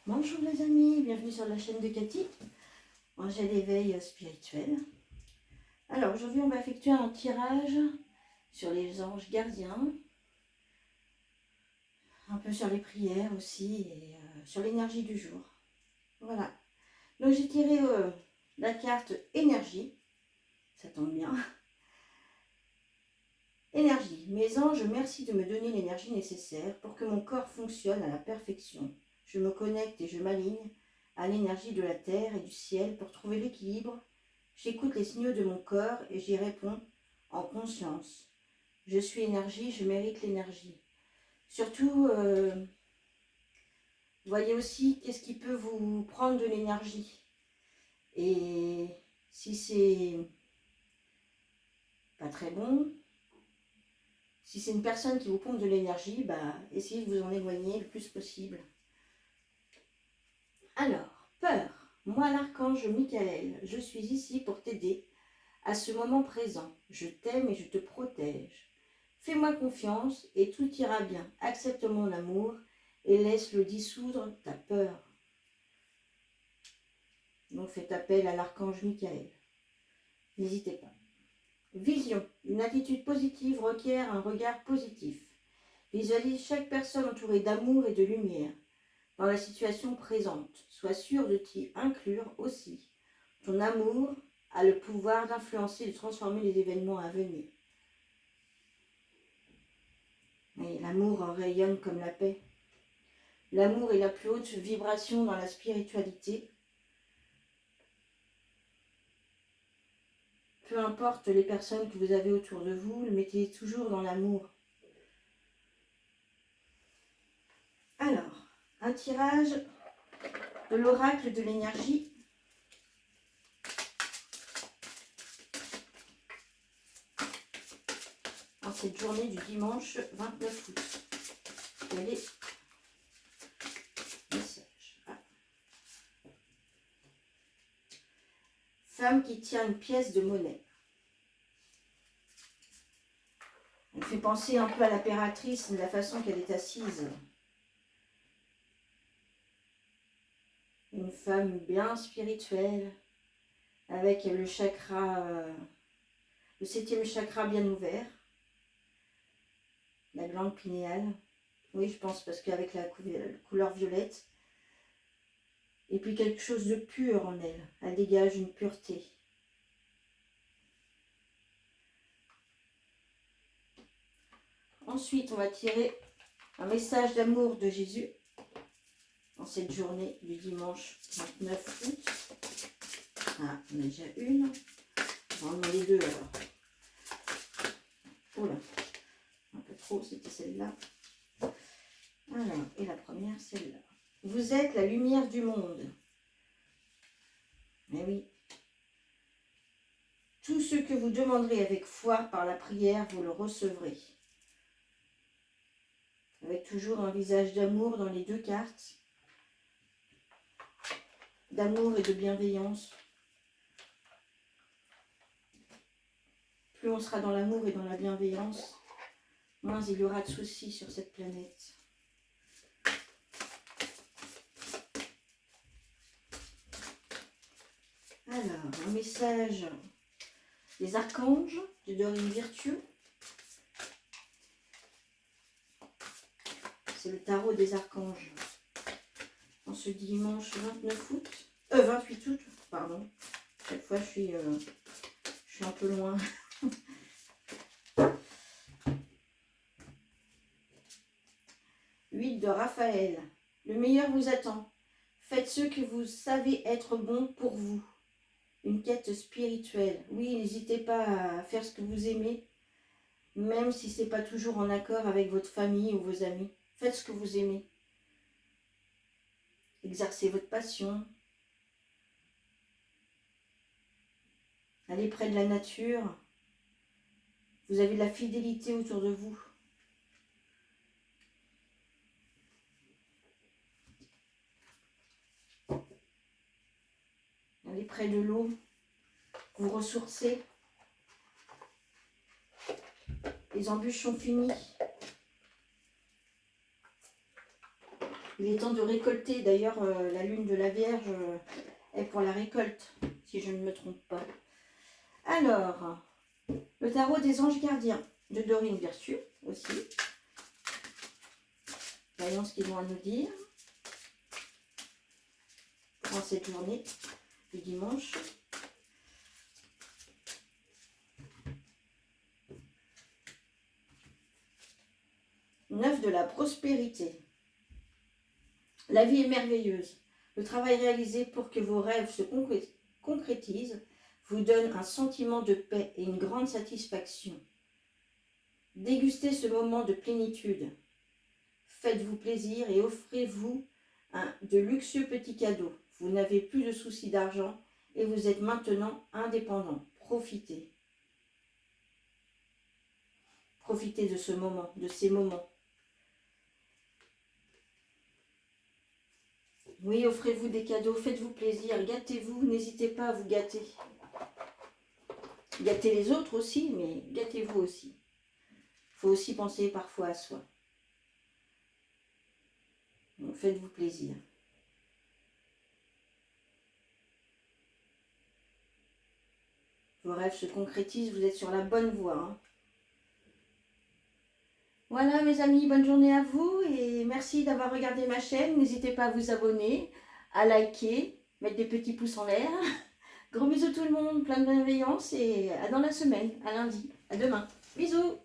Bonjour les amis, bienvenue sur la chaîne de Cathy. J'ai l'éveil spirituel. Alors aujourd'hui on va effectuer un tirage sur les anges gardiens, un peu sur les prières aussi et sur l'énergie du jour. Voilà. Donc j'ai tiré la carte énergie, ça tombe bien. Énergie. Mes anges, merci de me donner l'énergie nécessaire pour que mon corps fonctionne à la perfection. Je me connecte et je m'aligne à l'énergie de la terre et du ciel pour trouver l'équilibre. J'écoute les signaux de mon corps et j'y réponds en conscience. Je suis énergie, je mérite l'énergie. Surtout, voyez aussi qu'est-ce qui peut vous prendre de l'énergie. Et si c'est pas très bon, si c'est une personne qui vous pompe de l'énergie, essayez de vous en éloigner le plus possible. Alors, peur. Moi, l'archange Michael, je suis ici pour t'aider à ce moment présent. Je t'aime et je te protège. Fais-moi confiance et tout ira bien. Accepte mon amour et laisse-le dissoudre ta peur. Donc faites appel à l'archange Michael. N'hésitez pas. Vision. Une attitude positive requiert un regard positif. Visualise chaque personne entourée d'amour et de lumière dans la situation présente. Sois sûr de t'y inclure aussi. Ton amour a le pouvoir d'influencer et de transformer les événements à venir. Et l'amour rayonne comme la paix. L'amour est la plus haute vibration dans la spiritualité. Peu importe les personnes que vous avez autour de vous, mettez toujours dans l'amour. Alors, un tirage de l'oracle de l'énergie. En cette journée du dimanche 29 août. Quel est le message? Femme qui tient une pièce de monnaie. Elle fait penser un peu à l'impératrice de la façon qu'elle est assise. Une femme bien spirituelle, avec le chakra, le 7e chakra bien ouvert, la glande pinéale. Oui, je pense parce qu'avec la couleur violette. Et puis quelque chose de pur en elle. Elle dégage une pureté. Ensuite, on va tirer un message d'amour de Jésus en cette journée du dimanche 29 août. Ah, on a déjà une. On va en demander deux alors. Oh là, un peu trop, c'était celle-là. Alors, et la première, celle-là. Vous êtes la lumière du monde. Mais oui. Tout ce que vous demanderez avec foi par la prière, vous le recevrez. Avec toujours un visage d'amour dans les deux cartes. D'amour et de bienveillance. Plus on sera dans l'amour et dans la bienveillance, moins il y aura de soucis sur cette planète. Alors, un message des archanges de Dorine Virtue. C'est le tarot des archanges. En ce dimanche 28 août, pardon. Chaque fois, je suis un peu loin. Huile de Raphaël. Le meilleur vous attend. Faites ce que vous savez être bon pour vous. Une quête spirituelle. Oui, n'hésitez pas à faire ce que vous aimez, même si ce n'est pas toujours en accord avec votre famille ou vos amis. Faites ce que vous aimez. Exercez votre passion. Allez près de la nature. Vous avez de la fidélité autour de vous. Allez près de l'eau. Vous ressourcez. Les embûches sont finies. Il est temps de récolter. D'ailleurs, la lune de la Vierge est pour la récolte, si je ne me trompe pas. Alors, le tarot des anges gardiens de Dorine Virtue aussi. Voyons ce qu'ils ont à nous dire en cette journée du dimanche. Neuf de la prospérité. La vie est merveilleuse. Le travail réalisé pour que vos rêves se concrétisent vous donne un sentiment de paix et une grande satisfaction. Dégustez ce moment de plénitude. Faites-vous plaisir et offrez-vous de luxueux petits cadeaux. Vous n'avez plus de soucis d'argent et vous êtes maintenant indépendant. Profitez. Profitez de ce moment, de ces moments. Oui, offrez-vous des cadeaux, faites-vous plaisir, gâtez-vous, n'hésitez pas à vous gâter. Gâtez les autres aussi, mais gâtez-vous aussi. Il faut aussi penser parfois à soi. Donc faites-vous plaisir. Vos rêves se concrétisent, vous êtes sur la bonne voie. Hein. Voilà mes amis, bonne journée à vous et merci d'avoir regardé ma chaîne. N'hésitez pas à vous abonner, à liker, mettre des petits pouces en l'air. Gros bisous tout le monde, plein de bienveillance et à dans la semaine, à lundi, à demain. Bisous!